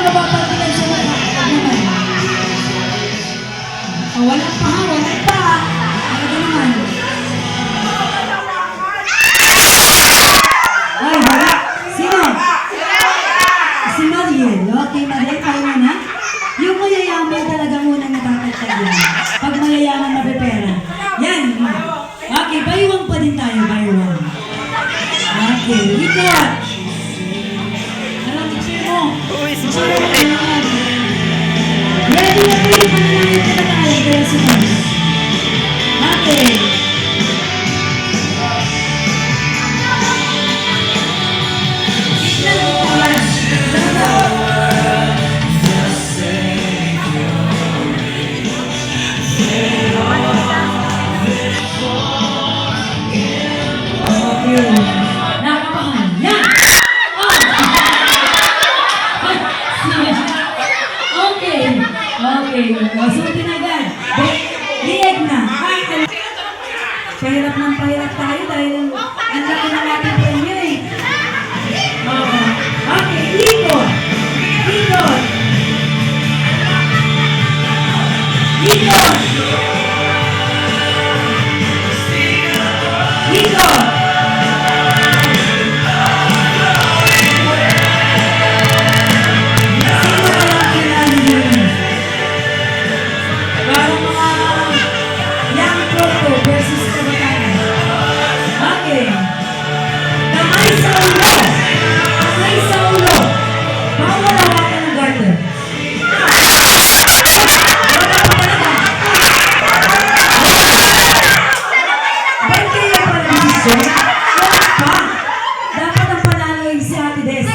mapapagbilan sa mga. Huwag naman. Oh, walang pa ha, walang pa. Ano naman? Ay, wala. Sino? Si Mariel. Okay, Mariel, kaya mo na? Yung mayayaman talaga muna natatagtag yan. Pag mayayaman mapipera. Yan. Okay, baywang pa din tayo, baywang. Okay, ikot. Ano, teacher mo? Teacher mo naman. Ready na kayo, mananangin ka na tayo. Kaya sunod. Okay. Nakakabahan. Yan! Okay. Okay. Suotin agad. Lieg na. Pahirap ng pahirap tayo dahil ang laki ng ating premyo eh. Okay. Ikot. Ikot. Ikot. Ikot. Dapat ang panalo yung si Ate Des.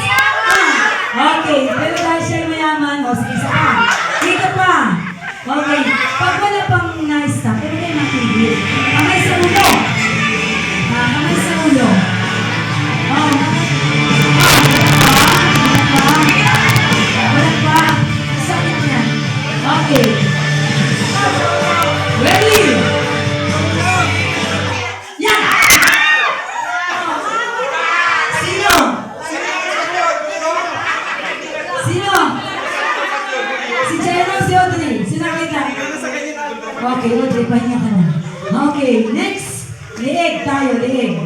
Okay, pero dahil siya mayaman, o sige isa pa. Dito pa. Okay, pag wala pang na-stop, pero kayo matigil. Kamay sa ulo. Kamay sa ulo. Wala pa. Sakit yan. Okay. Ready? Si Jenna, si Audrey. Sinakita. Okay, Audrey, pahinga ka na. Okay, next. Lieg tayo, lieg.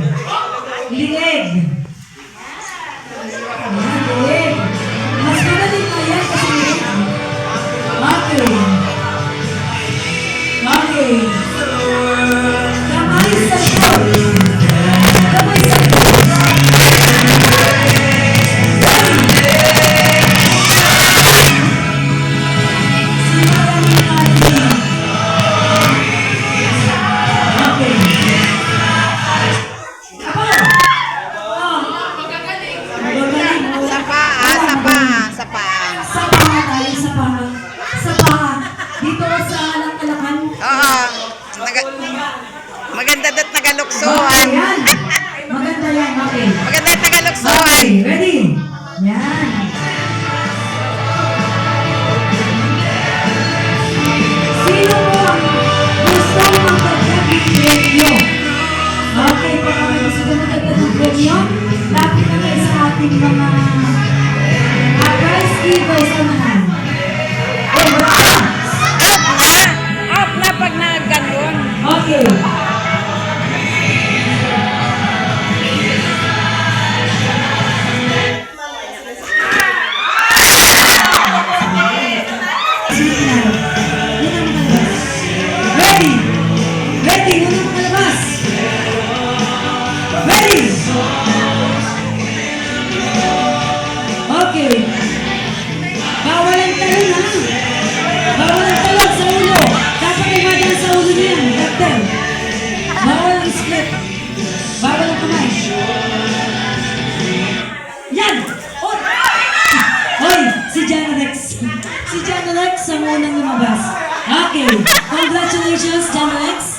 Lieg. Ayan, lieg. Mas magaling na yan kasi lieg. Okay. Okay. Kamay sa likod. Kamay sa likod. Maganda da't nagaluksuhan. Yan. Maganda yan. Okay. Maganda da't nagaluksuhan. Okay. Ready? Yan. Sino mo gusto magdagdag ng premyo? Okay. Pag kami gusto magdagdag ng premyo, lapit na kayo sa ating mga prize givers. Samahan. Oh, wala. Up na pag nagganon. Okay. Ready? Ready? Unang malabas. Ready? Okay. Bawal ang talon ha. Bawal ang talon sa ulo. Dapat ay madyan sa ulo niyan. Doctor. Bawal ang split. Bawal ang kamay. Yan! Oh! Hoy! Si Jana Rex. Si Jana Rex ang unang lumabas. Okay. Congratulations, Jana Rex.